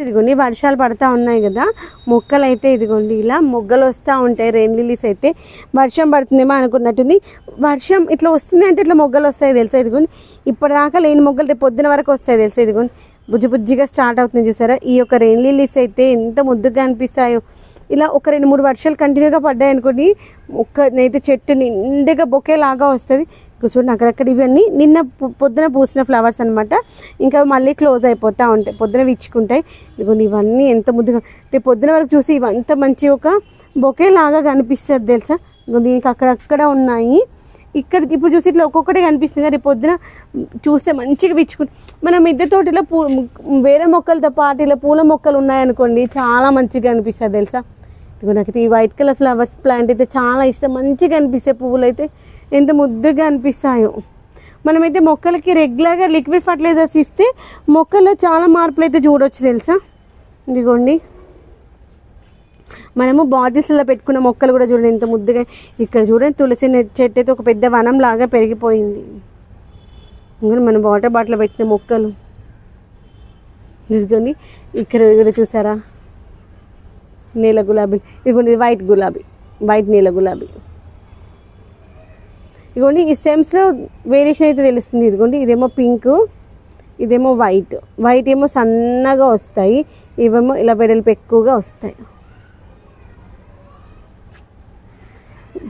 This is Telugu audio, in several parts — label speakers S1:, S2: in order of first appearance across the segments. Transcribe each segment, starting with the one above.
S1: ఇదిగోండి వర్షాలు పడతా ఉన్నాయి కదా, మొక్కలు అయితే ఇదిగోండి ఇలా మొగ్గలు వస్తూ ఉంటాయి. రెయిన్ లిల్లీస్ అయితే వర్షం పడుతుందేమో అనుకున్నట్టుంది. వర్షం ఇట్లా వస్తుంది అంటే ఇట్లా మొగ్గలు వస్తాయి తెలుసా. ఇదిగోండి ఇప్పటిదాకా లేని మొగ్గలు రేపు పొద్దున వరకు వస్తాయి తెలుసా. ఇదిగోండి బుజ్జి బుజ్జిగా స్టార్ట్ అవుతుంది చూసారా. ఈ యొక్క రెయిన్ లిల్లీస్ అయితే ఎంత ముద్దుగా అనిపిస్తాయో. ఇలా ఒక 2-3 వర్షాలు కంటిన్యూగా పడ్డాయి అనుకోండి, మొక్కనైతే చెట్టు నిండుగా బొకే లాగా వస్తుంది. చూడండి అక్కడక్కడ ఇవన్నీ నిన్న పొద్దున పూసిన ఫ్లవర్స్ అనమాట. ఇంకా మళ్ళీ క్లోజ్ అయిపోతూ ఉంటాయి, పొద్దున విచ్చుకుంటాయి. ఇదిగోండి ఇవన్నీ ఎంత ముద్దుగా, రేపు పొద్దున వరకు చూసి ఇవంతా మంచి ఒక బొకే లాగా కనిపిస్తుంది తెలుసా. దీనికి అక్కడక్కడ ఉన్నాయి, ఇక్కడ ఇప్పుడు చూసి ఇట్లా ఒక్కొక్కటే కనిపిస్తుంది కదా, రేపు పొద్దున చూస్తే మంచిగా విచ్చుకుంటాయి. మన మిద్దె తోటలో వేరే మొక్కలతో పాటు ఇలా పూల మొక్కలు ఉన్నాయనుకోండి, చాలా మంచిగా అనిపిస్తుంది తెలుసా. ఇదిగో నాకైతే ఈ వైట్ కలర్ ఫ్లవర్స్ ప్లాంట్ అయితే చాలా ఇష్టం. మంచిగా అనిపిస్తాయి పువ్వులు అయితే, ఎంత ముద్దుగా అనిపిస్తాయో. మనమైతే మొక్కలకి రెగ్యులర్గా లిక్విడ్ ఫర్టిలైజర్స్ ఇస్తే మొక్కల్లో చాలా మార్పులు అయితే చూడవచ్చు తెలుసా. ఇదిగోండి మనము బాటిల్స్లో పెట్టుకున్న మొక్కలు కూడా చూడండి ఎంత ముద్దుగా. ఇక్కడ చూడండి తులసి చెట్టు అయితే ఒక పెద్ద వనం లాగా పెరిగిపోయింది. ఇంకా మనం వాటర్ బాటిల్ పెట్టిన మొక్కలు ఇదిగోండి. ఇక్కడ చూసారా నీల గులాబీ, ఇదిగోండి వైట్ గులాబీ, వైట్ నీల గులాబీ. ఇదిగోండి ఈ స్టెమ్స్లో వేరియేషన్ అయితే తెలుస్తుంది. ఇదిగోండి ఇదేమో పింక్, ఇదేమో వైట్. వైట్ ఏమో సన్నగా వస్తాయి, ఇవేమో ఇలా వెడల్పు ఎక్కువగా వస్తాయి.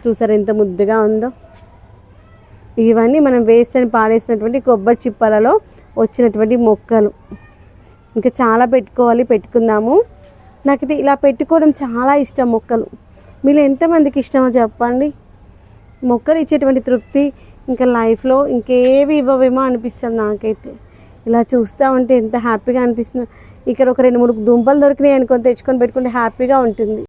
S1: చూసారా ఎంత ముద్దుగా ఉందో. ఇవన్నీ మనం వేస్ట్ అని పాడేసినటువంటి కొబ్బరి చిప్పలలో వచ్చినటువంటి మొక్కలు. ఇంకా చాలా పెట్టుకుందాము. నాకైతే ఇలా పెట్టుకోవడం చాలా ఇష్టం మొక్కలు. మీరు ఎంతమందికి ఇష్టమో చెప్పండి. మొక్కలు ఇచ్చేటువంటి తృప్తి ఇంకా లైఫ్లో ఇంకేవి ఇవ్వవేమో అనిపిస్తుంది నాకైతే. ఇలా చూస్తూ ఉంటే ఎంత హ్యాపీగా అనిపిస్తుంది. ఇక్కడ ఒక 2-3 దుంపలు దొరికినాయి అనుకొని తెచ్చుకొని పెట్టుకుంటే హ్యాపీగా ఉంటుంది.